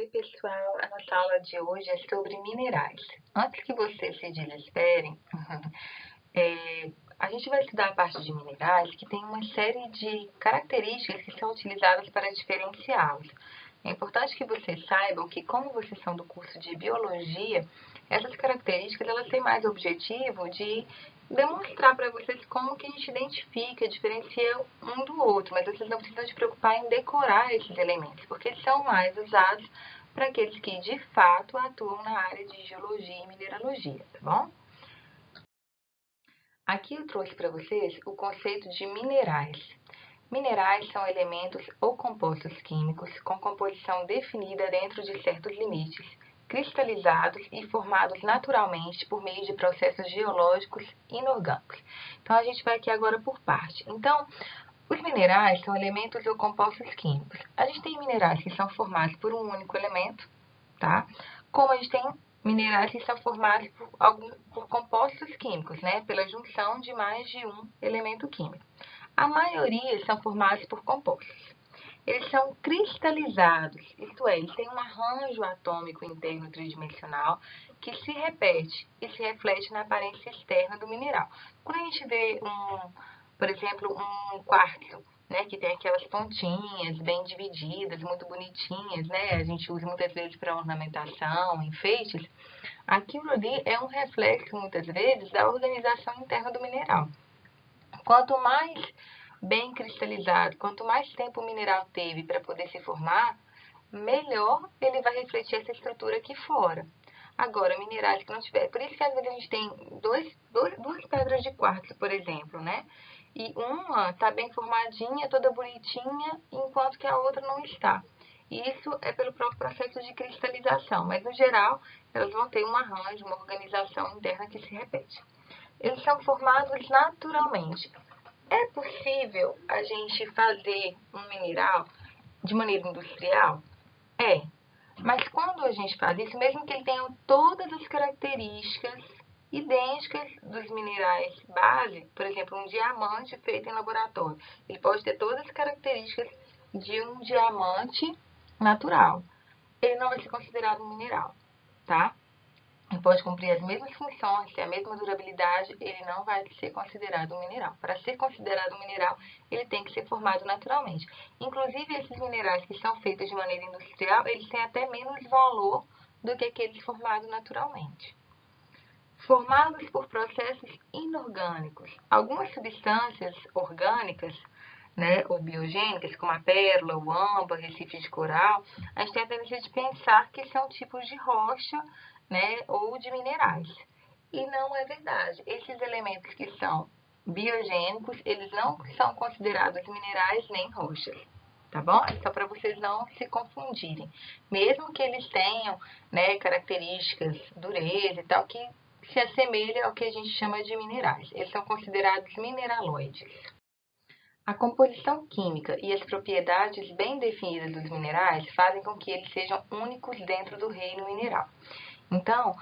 Oi, pessoal. A nossa aula de hoje é sobre minerais. Antes que vocês se desesperem, a gente vai estudar a parte de minerais que tem uma série de características que são utilizadas para diferenciá-los. É importante que vocês saibam que, como vocês são do curso de biologia, essas características elas têm mais o objetivo de demonstrar para vocês como que a gente identifica, diferencia um do outro, mas vocês não precisam se preocupar em decorar esses elementos, porque eles são mais usados para aqueles que de fato atuam na área de geologia e mineralogia, tá bom? Aqui eu trouxe para vocês o conceito de minerais. Minerais são elementos ou compostos químicos com composição definida dentro de certos limites, cristalizados e formados naturalmente por meio de processos geológicos inorgânicos. Então, a gente vai aqui agora por parte. Então, os minerais são elementos ou compostos químicos. A gente tem minerais que são formados por um único elemento, tá? Como a gente tem minerais que são formados por compostos químicos, né? Pela junção de mais de um elemento químico. A maioria são formados por compostos. Eles são cristalizados, isto é, eles têm um arranjo atômico interno tridimensional que se repete e se reflete na aparência externa do mineral. Quando a gente vê por exemplo, um quartzo, né, que tem aquelas pontinhas bem divididas, muito bonitinhas, né, a gente usa muitas vezes para ornamentação, enfeites, aquilo ali é um reflexo, muitas vezes, da organização interna do mineral. Quanto mais bem cristalizado, quanto mais tempo o mineral teve para poder se formar, melhor ele vai refletir essa estrutura aqui fora. Agora, minerais que não tiver... Por isso que às vezes a gente tem duas pedras de quartzo, por exemplo, né? E uma está bem formadinha, toda bonitinha, enquanto que a outra não está. Isso é pelo próprio processo de cristalização, mas no geral elas vão ter um arranjo, uma organização interna que se repete. Eles são formados naturalmente. É possível a gente fazer um mineral de maneira industrial? É. Mas quando a gente faz isso, mesmo que ele tenha todas as características idênticas dos minerais base, por exemplo, um diamante feito em laboratório, ele pode ter todas as características de um diamante natural. Ele não vai ser considerado um mineral, tá? Ele pode cumprir as mesmas funções, ter a mesma durabilidade, ele não vai ser considerado um mineral. Para ser considerado um mineral, ele tem que ser formado naturalmente. Inclusive, esses minerais que são feitos de maneira industrial, eles têm até menos valor do que aqueles formados naturalmente. Formados por processos inorgânicos. Algumas substâncias orgânicas, né, ou biogênicas, como a pérola, o âmbar, recife de coral, a gente tem a tendência de pensar que são tipos de rocha, né, ou de minerais. E não é verdade. Esses elementos que são biogênicos, eles não são considerados minerais nem rochas, tá bom? É só para vocês não se confundirem. Mesmo que eles tenham, né, características, dureza e tal, que se assemelha ao que a gente chama de minerais. Eles são considerados mineraloides. A composição química e as propriedades bem definidas dos minerais fazem com que eles sejam únicos dentro do reino mineral. Então,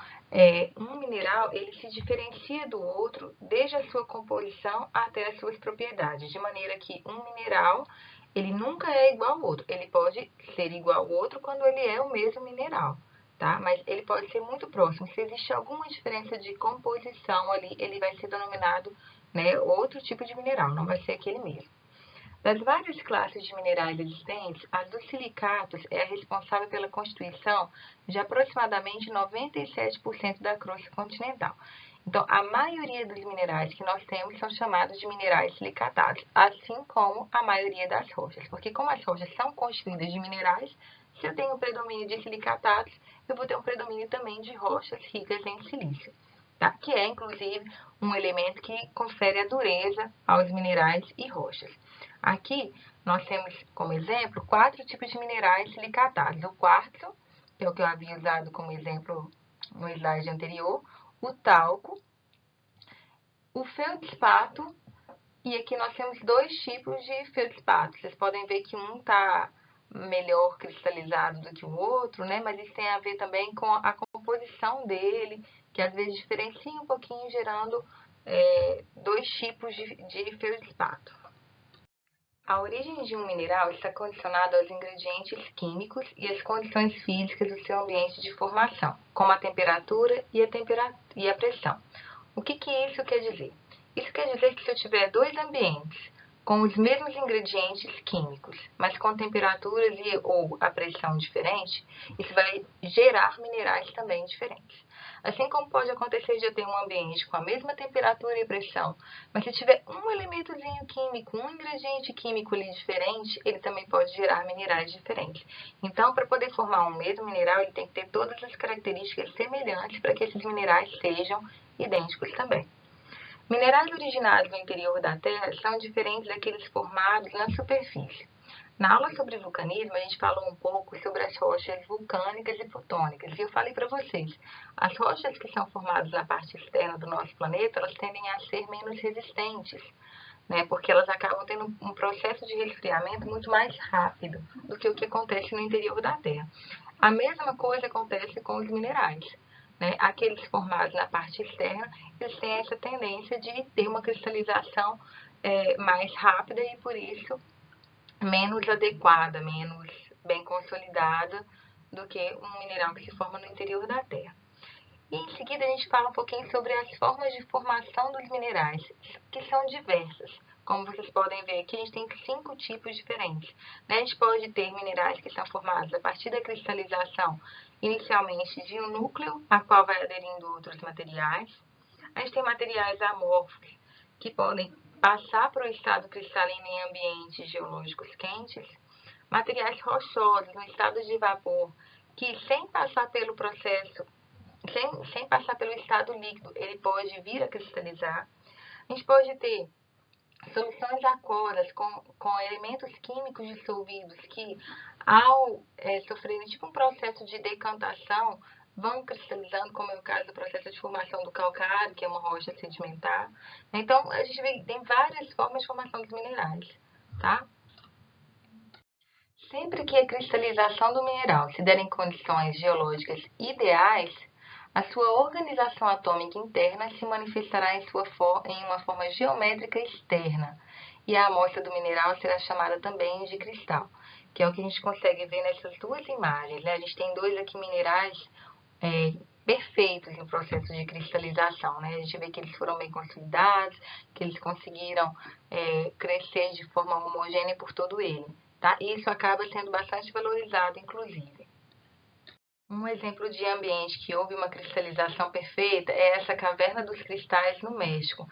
um mineral ele se diferencia do outro desde a sua composição até as suas propriedades, de maneira que um mineral ele nunca é igual ao outro. Ele pode ser igual ao outro quando ele é o mesmo mineral, tá? Mas ele pode ser muito próximo. Se existe alguma diferença de composição ali, ele vai ser denominado, né, outro tipo de mineral, não vai ser aquele mesmo. Das várias classes de minerais existentes, a dos silicatos é a responsável pela constituição de aproximadamente 97% da crosta continental. Então, a maioria dos minerais que nós temos são chamados de minerais silicatados, assim como a maioria das rochas. Porque como as rochas são constituídas de minerais, se eu tenho um predomínio de silicatados, eu vou ter um predomínio também de rochas ricas em silício, tá? Que é, inclusive, um elemento que confere a dureza aos minerais e rochas. Aqui, nós temos como exemplo 4 tipos de minerais silicatados. O quartzo, que é o que eu havia usado como exemplo no slide anterior, o talco, o feldspato, e aqui nós temos 2 tipos de feldspato. Vocês podem ver que um está melhor cristalizado do que o outro, né? Mas isso tem a ver também com a composição dele, que às vezes diferencia um pouquinho, gerando 2 tipos de feldspato. A origem de um mineral está condicionada aos ingredientes químicos e às condições físicas do seu ambiente de formação, como a temperatura e a pressão. O que isso quer dizer? Isso quer dizer que se eu tiver dois ambientes com os mesmos ingredientes químicos, mas com temperaturas ou a pressão diferente, isso vai gerar minerais também diferentes. Assim como pode acontecer de eu ter um ambiente com a mesma temperatura e pressão, mas se tiver um elementozinho químico, um ingrediente químico ali diferente, ele também pode gerar minerais diferentes. Então, para poder formar um mesmo mineral, ele tem que ter todas as características semelhantes para que esses minerais sejam idênticos também. Minerais originados no interior da Terra são diferentes daqueles formados na superfície. Na aula sobre vulcanismo, a gente falou um pouco sobre as rochas vulcânicas e plutônicas. E eu falei para vocês, as rochas que são formadas na parte externa do nosso planeta, elas tendem a ser menos resistentes, né? Porque elas acabam tendo um processo de resfriamento muito mais rápido do que o que acontece no interior da Terra. A mesma coisa acontece com os minerais. Né? Aqueles formados na parte externa, eles têm essa tendência de ter uma cristalização mais rápida e, por isso, menos adequada, menos bem consolidada do que um mineral que se forma no interior da Terra. E em seguida a gente fala um pouquinho sobre as formas de formação dos minerais, que são diversas. Como vocês podem ver aqui, a gente tem 5 tipos diferentes. A gente pode ter minerais que são formados a partir da cristalização, inicialmente de um núcleo, a qual vai aderindo outros materiais. A gente tem materiais amorfos, que podem passar para o estado cristalino em ambientes geológicos quentes. Materiais rochosos, no estado de vapor, que sem passar pelo processo, sem passar pelo estado líquido, ele pode vir a cristalizar. A gente pode ter soluções aquosas com elementos químicos dissolvidos que, ao sofrerem tipo um processo de decantação, vão cristalizando, como é o caso do processo de formação do calcário, que é uma rocha sedimentar. Então, a gente tem várias formas de formação dos minerais, tá? Sempre que a cristalização do mineral se der em condições geológicas ideais, a sua organização atômica interna se manifestará em uma forma geométrica externa, e a amostra do mineral será chamada também de cristal, que é o que a gente consegue ver nessas duas imagens. Né? A gente tem dois aqui minerais perfeitos em processo de cristalização. Né? A gente vê que eles foram bem consolidados, que eles conseguiram crescer de forma homogênea por todo ele. Tá? E isso acaba sendo bastante valorizado, inclusive. Um exemplo de ambiente que houve uma cristalização perfeita é essa Caverna dos Cristais no México.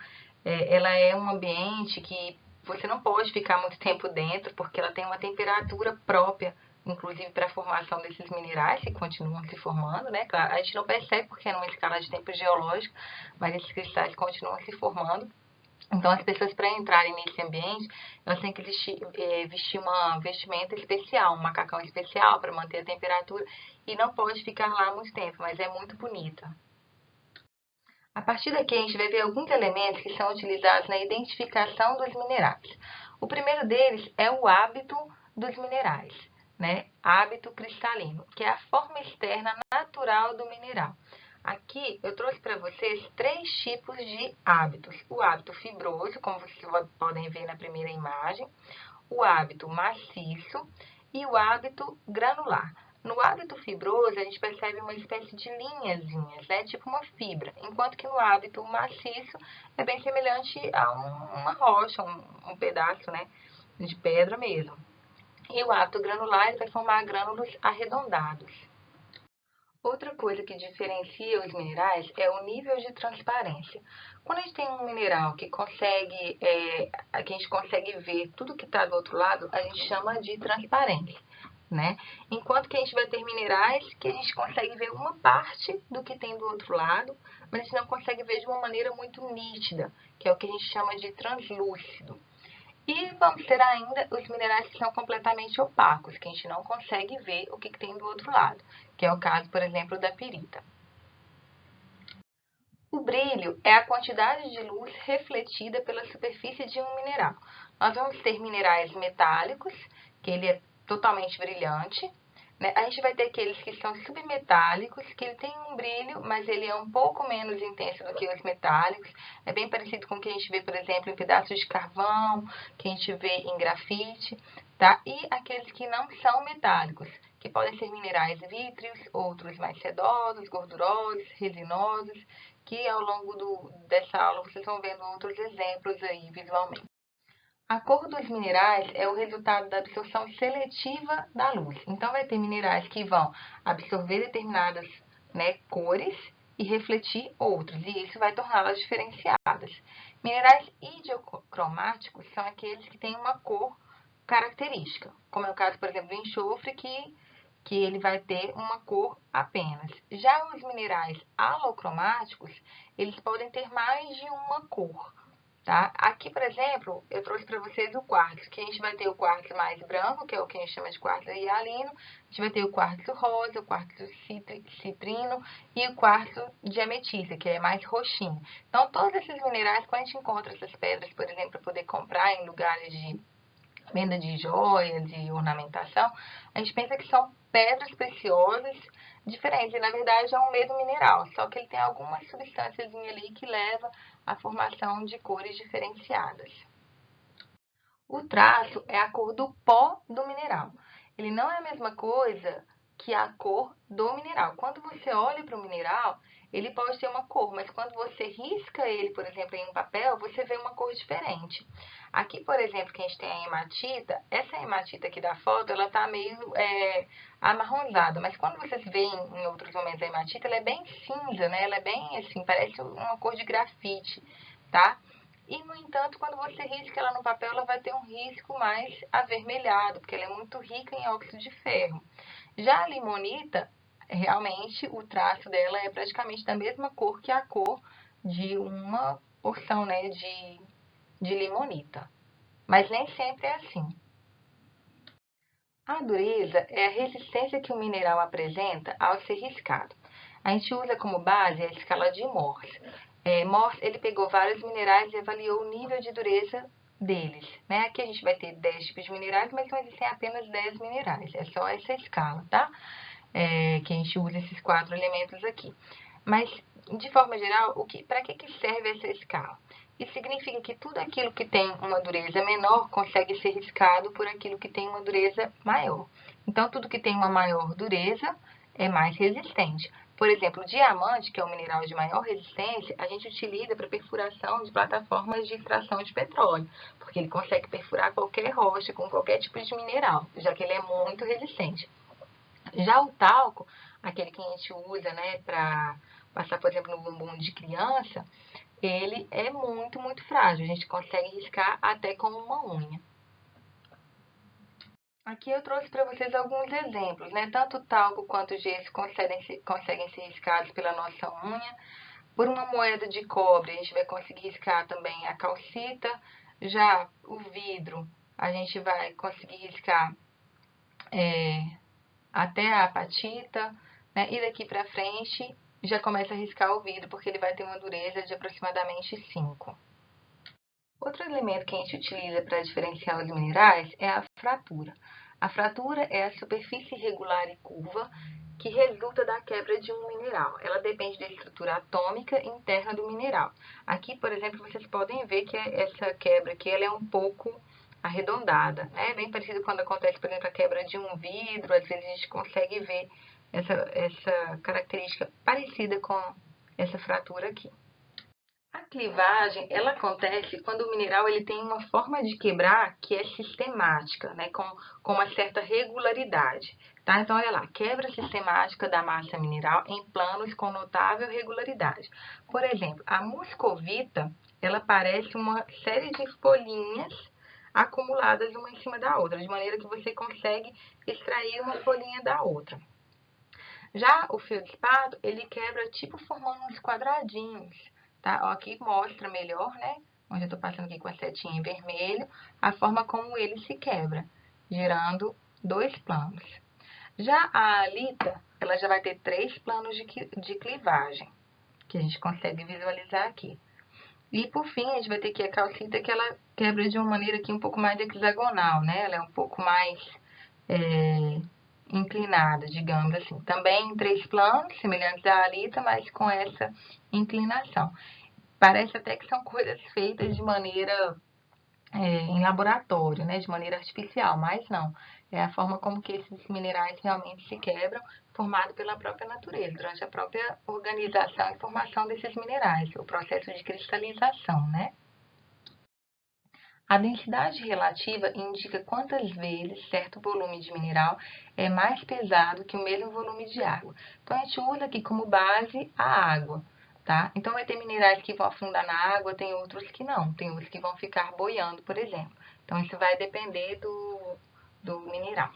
Ela é um ambiente que você não pode ficar muito tempo dentro, porque ela tem uma temperatura própria, inclusive para a formação desses minerais que continuam se formando, né? Claro, a gente não percebe porque é numa escala de tempo geológico, mas esses cristais continuam se formando. Então, as pessoas, para entrarem nesse ambiente, elas têm que vestir uma vestimenta especial, um macacão especial para manter a temperatura e não pode ficar lá muito tempo, mas é muito bonita. A partir daqui, a gente vai ver alguns elementos que são utilizados na identificação dos minerais. O primeiro deles é o hábito dos minerais, né? Hábito cristalino, que é a forma externa natural do mineral. Aqui eu trouxe para vocês 3 tipos de hábitos. O hábito fibroso, como vocês podem ver na primeira imagem, o hábito maciço e o hábito granular. No hábito fibroso, a gente percebe uma espécie de linhazinhas, né? Tipo uma fibra, enquanto que no hábito maciço é bem semelhante a uma rocha, um pedaço, né? De pedra mesmo. E o hábito granular, ele vai formar grânulos arredondados. Outra coisa que diferencia os minerais é o nível de transparência. Quando a gente tem um mineral que a gente consegue ver tudo que está do outro lado, a gente chama de transparência, né? Enquanto que a gente vai ter minerais que a gente consegue ver uma parte do que tem do outro lado, mas a gente não consegue ver de uma maneira muito nítida, que é o que a gente chama de translúcido. E vamos ter ainda os minerais que são completamente opacos, que a gente não consegue ver o que tem do outro lado, que é o caso, por exemplo, da pirita. O brilho é a quantidade de luz refletida pela superfície de um mineral. Nós vamos ter minerais metálicos, que ele é totalmente brilhante, né? A gente vai ter aqueles que são submetálicos, que ele tem um brilho, mas ele é um pouco menos intenso do que os metálicos. É bem parecido com o que a gente vê, por exemplo, em pedaços de carvão, que a gente vê em grafite, tá? E aqueles que não são metálicos, que podem ser minerais vítreos, outros mais sedosos, gordurosos, resinosos, que ao longo dessa aula vocês vão vendo outros exemplos aí visualmente. A cor dos minerais é o resultado da absorção seletiva da luz. Então, vai ter minerais que vão absorver determinadas, né, cores e refletir outras, e isso vai torná-las diferenciadas. Minerais idiocromáticos são aqueles que têm uma cor característica, como é o caso, por exemplo, do enxofre, que ele vai ter uma cor apenas. Já os minerais alocromáticos, eles podem ter mais de uma cor. Tá? Aqui, por exemplo, eu trouxe para vocês o quartzo, que a gente vai ter o quartzo mais branco, que é o que a gente chama de quartzo hialino, a gente vai ter o quartzo rosa, o quartzo citrino e o quartzo de ametista, que é mais roxinho. Então, todos esses minerais, quando a gente encontra essas pedras, por exemplo, para poder comprar em lugares de venda de joias, de ornamentação, a gente pensa que são pedras preciosas diferentes, e na verdade é um mesmo mineral, só que ele tem algumas substâncias ali que leva à formação de cores diferenciadas. O traço é a cor do pó do mineral. Ele não é a mesma coisa que a cor do mineral. Quando você olha para o mineral, ele pode ter uma cor, mas quando você risca ele, por exemplo, em um papel, você vê uma cor diferente. Aqui, por exemplo, que a gente tem a hematita, essa hematita aqui da foto, ela tá meio amarronzada, mas quando vocês veem em outros momentos a hematita, ela é bem cinza, né? Ela é bem assim, parece uma cor de grafite, tá? E, no entanto, quando você risca ela no papel, ela vai ter um risco mais avermelhado, porque ela é muito rica em óxido de ferro. Já a limonita, realmente, o traço dela é praticamente da mesma cor que a cor de uma porção, né, de limonita. Mas nem sempre é assim. A dureza é a resistência que o mineral apresenta ao ser riscado. A gente usa como base a escala de Morse. Morse, ele pegou vários minerais e avaliou o nível de dureza deles, né? Aqui a gente vai ter 10 tipos de minerais, mas não existem apenas 10 minerais. É só essa escala, tá? Que a gente usa esses 4 elementos aqui. Mas, de forma geral, para que serve essa escala? Isso significa que tudo aquilo que tem uma dureza menor consegue ser riscado por aquilo que tem uma dureza maior. Então, tudo que tem uma maior dureza é mais resistente. Por exemplo, o diamante, que é o mineral de maior resistência, a gente utiliza para perfuração de plataformas de extração de petróleo, porque ele consegue perfurar qualquer rocha com qualquer tipo de mineral, já que ele é muito resistente. Já o talco, aquele que a gente usa, né, para passar, por exemplo, no bumbum de criança, ele é muito, muito frágil. A gente consegue riscar até com uma unha. Aqui eu trouxe para vocês alguns exemplos, né? Tanto o talco quanto o gesso conseguem ser riscados pela nossa unha. Por uma moeda de cobre, a gente vai conseguir riscar também a calcita. Já o vidro, a gente vai conseguir riscar até a apatita, né? E daqui para frente já começa a riscar o vidro, porque ele vai ter uma dureza de aproximadamente 5. Outro elemento que a gente utiliza para diferenciar os minerais é a fratura. A fratura é a superfície irregular e curva que resulta da quebra de um mineral. Ela depende da estrutura atômica interna do mineral. Aqui, por exemplo, vocês podem ver que essa quebra aqui ela é um pouco arredondada, né? É bem parecido quando acontece, por exemplo, a quebra de um vidro, às vezes a gente consegue ver essa característica parecida com essa fratura aqui. A clivagem, ela acontece quando o mineral ele tem uma forma de quebrar que é sistemática, né, com uma certa regularidade, tá? Então, olha lá, quebra sistemática da massa mineral em planos com notável regularidade. Por exemplo, a muscovita, ela parece uma série de folhinhas acumuladas uma em cima da outra, de maneira que você consegue extrair uma folhinha da outra. Já o feldspato, ele quebra tipo formando uns quadradinhos, tá? Ó, aqui mostra melhor, né? Onde eu tô passando aqui com a setinha em vermelho, a forma como ele se quebra, gerando 2 planos. Já a alita, ela já vai ter 3 planos de clivagem, que a gente consegue visualizar aqui. E por fim, a gente vai ter aqui a calcita, que ela quebra de uma maneira aqui um pouco mais hexagonal, né? Ela é um pouco mais inclinada, digamos assim. Também em 3 planos, semelhantes à alita, mas com essa inclinação. Parece até que são coisas feitas de maneira em laboratório, né, de maneira artificial, mas não. É a forma como que esses minerais realmente se quebram, formado pela própria natureza, durante a própria organização e formação desses minerais, o processo de cristalização, né? A densidade relativa indica quantas vezes certo volume de mineral é mais pesado que o mesmo volume de água. Então, a gente usa aqui como base a água, tá? Então, vai ter minerais que vão afundar na água, tem outros que não. Tem outros que vão ficar boiando, por exemplo. Então, isso vai depender do mineral.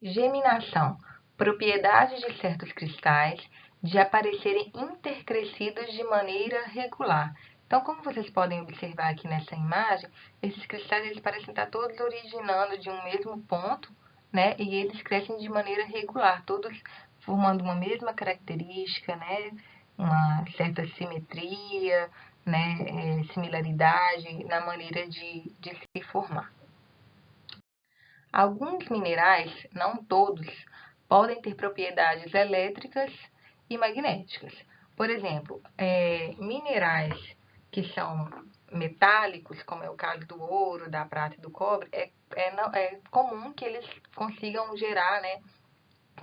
Geminação. Propriedade de certos cristais de aparecerem intercrescidos de maneira regular. Então, como vocês podem observar aqui nessa imagem, esses cristais eles parecem estar todos originando de um mesmo ponto, né? E eles crescem de maneira regular, todos formando uma mesma característica, né? Uma certa simetria, né? Similaridade na maneira de se formar. Alguns minerais, não todos, podem ter propriedades elétricas e magnéticas. Por exemplo, minerais que são metálicos, como é o caso do ouro, da prata e do cobre, é comum que eles consigam gerar, né,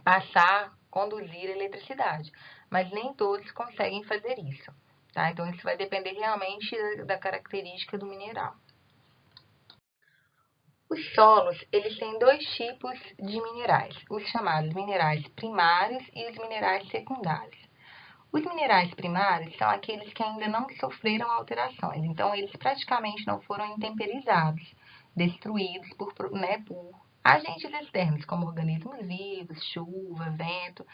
passar, conduzir eletricidade, mas nem todos conseguem fazer isso, tá? Então, isso vai depender realmente da característica do mineral. Os solos, eles têm 2 tipos de minerais, os chamados minerais primários e os minerais secundários. Os minerais primários são aqueles que ainda não sofreram alterações, então eles praticamente não foram intemperizados, destruídos por agentes externos, como organismos vivos, chuva, vento.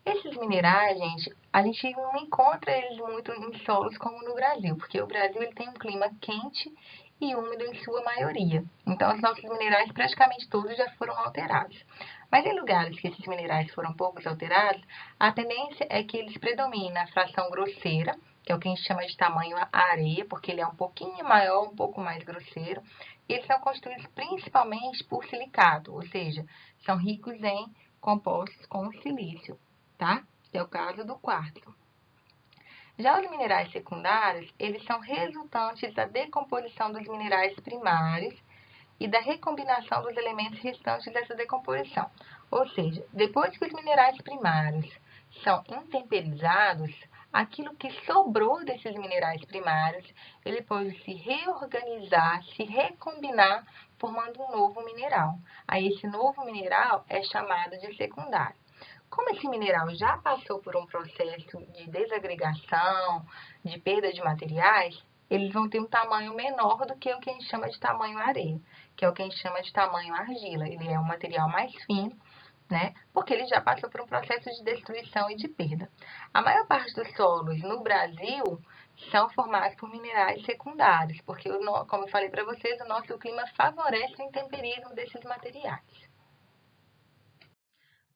Esses minerais, gente, a gente não encontra eles muito em solos como no Brasil, porque o Brasil ele tem um clima quente e úmido em sua maioria. Então, os nossos minerais praticamente todos já foram alterados. Mas em lugares que esses minerais foram poucos alterados, a tendência é que eles predominem a fração grosseira, que é o que a gente chama de tamanho areia, porque ele é um pouquinho maior, um pouco mais grosseiro. E eles são constituídos principalmente por silicato, ou seja, são ricos em compostos com silício, tá? Que é o caso do quartzo. Já os minerais secundários, eles são resultantes da decomposição dos minerais primários e da recombinação dos elementos restantes dessa decomposição. Ou seja, depois que os minerais primários são intemperizados, aquilo que sobrou desses minerais primários, ele pode se reorganizar, se recombinar, formando um novo mineral. Aí esse novo mineral é chamado de secundário. Como esse mineral já passou por um processo de desagregação, de perda de materiais, eles vão ter um tamanho menor do que o que a gente chama de tamanho areia, que é o que a gente chama de tamanho argila. Ele é um material mais fino, né? Porque ele já passou por um processo de destruição e de perda. A maior parte dos solos no Brasil são formados por minerais secundários, porque, como eu falei para vocês, o nosso clima favorece o intemperismo desses materiais.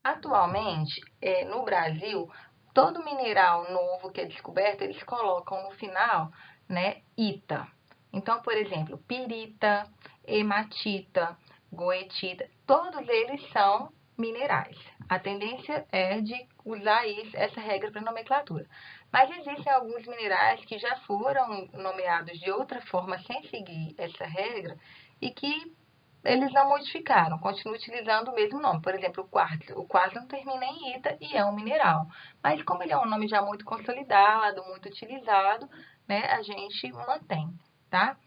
Atualmente, no Brasil, todo mineral novo que é descoberto, eles colocam no final, né, ita. Então, por exemplo, pirita, hematita, goetita, todos eles são minerais. A tendência é de usar essa regra para nomenclatura. Mas existem alguns minerais que já foram nomeados de outra forma sem seguir essa regra e que eles não modificaram, continuam utilizando o mesmo nome. Por exemplo, o quartzo. O quartzo não termina em ita e é um mineral. Mas como ele é um nome já muito consolidado, muito utilizado, né, a gente mantém, tá?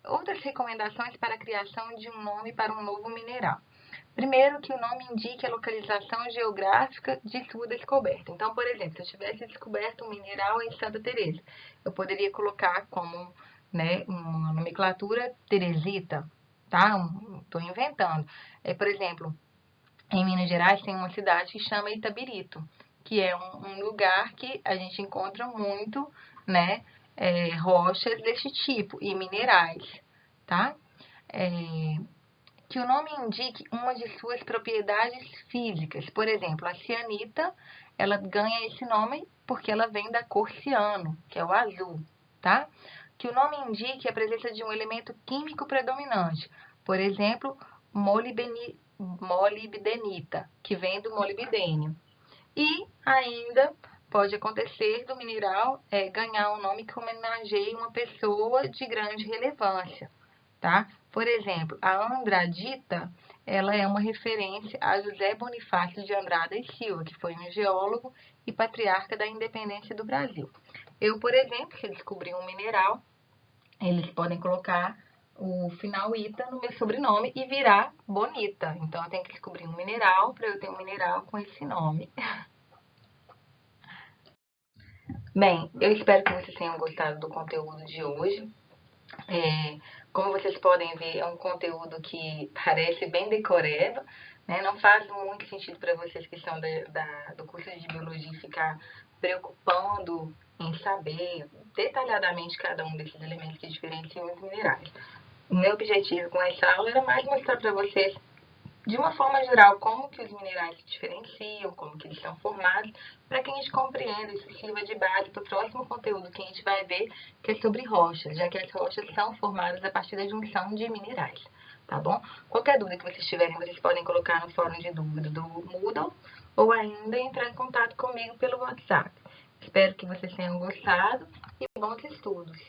Outras recomendações para a criação de um nome para um novo mineral. Primeiro, que o nome indique a localização geográfica de sua descoberta. Então, por exemplo, se eu tivesse descoberto um mineral em Santa Teresa, eu poderia colocar como, né, uma nomenclatura teresita, tá? Estou inventando. Por exemplo, em Minas Gerais tem uma cidade que chama Itabirito, que é um lugar que a gente encontra muito, né, rochas desse tipo e minerais, tá? Que o nome indique uma de suas propriedades físicas. Por exemplo, a cianita, ela ganha esse nome porque ela vem da cor ciano, que é o azul, tá? Que o nome indique a presença de um elemento químico predominante. Por exemplo, molibdenita, que vem do molibdênio. E ainda pode acontecer do mineral ganhar um nome que homenageie uma pessoa de grande relevância, tá? Por exemplo, a andradita, ela é uma referência a José Bonifácio de Andrada e Silva, que foi um geólogo e patriarca da independência do Brasil. Eu, por exemplo, se descobrir um mineral, eles podem colocar o final ita no meu sobrenome e virar Bonita. Então, eu tenho que descobrir um mineral para eu ter um mineral com esse nome. Bem, eu espero que vocês tenham gostado do conteúdo de hoje. Como vocês podem ver, é um conteúdo que parece bem decoreba, né? Não faz muito sentido para vocês que são do curso de Biologia ficar preocupando em saber detalhadamente cada um desses elementos que diferenciam os minerais. O meu objetivo com essa aula era mais mostrar para vocês, de uma forma geral, como que os minerais se diferenciam, como que eles são formados, para que a gente compreenda e isso sirva de base para o próximo conteúdo que a gente vai ver, que é sobre rochas, já que as rochas são formadas a partir da junção de minerais, tá bom? Qualquer dúvida que vocês tiverem, vocês podem colocar no fórum de dúvida do Moodle ou ainda entrar em contato comigo pelo WhatsApp. Espero que vocês tenham gostado e bons estudos!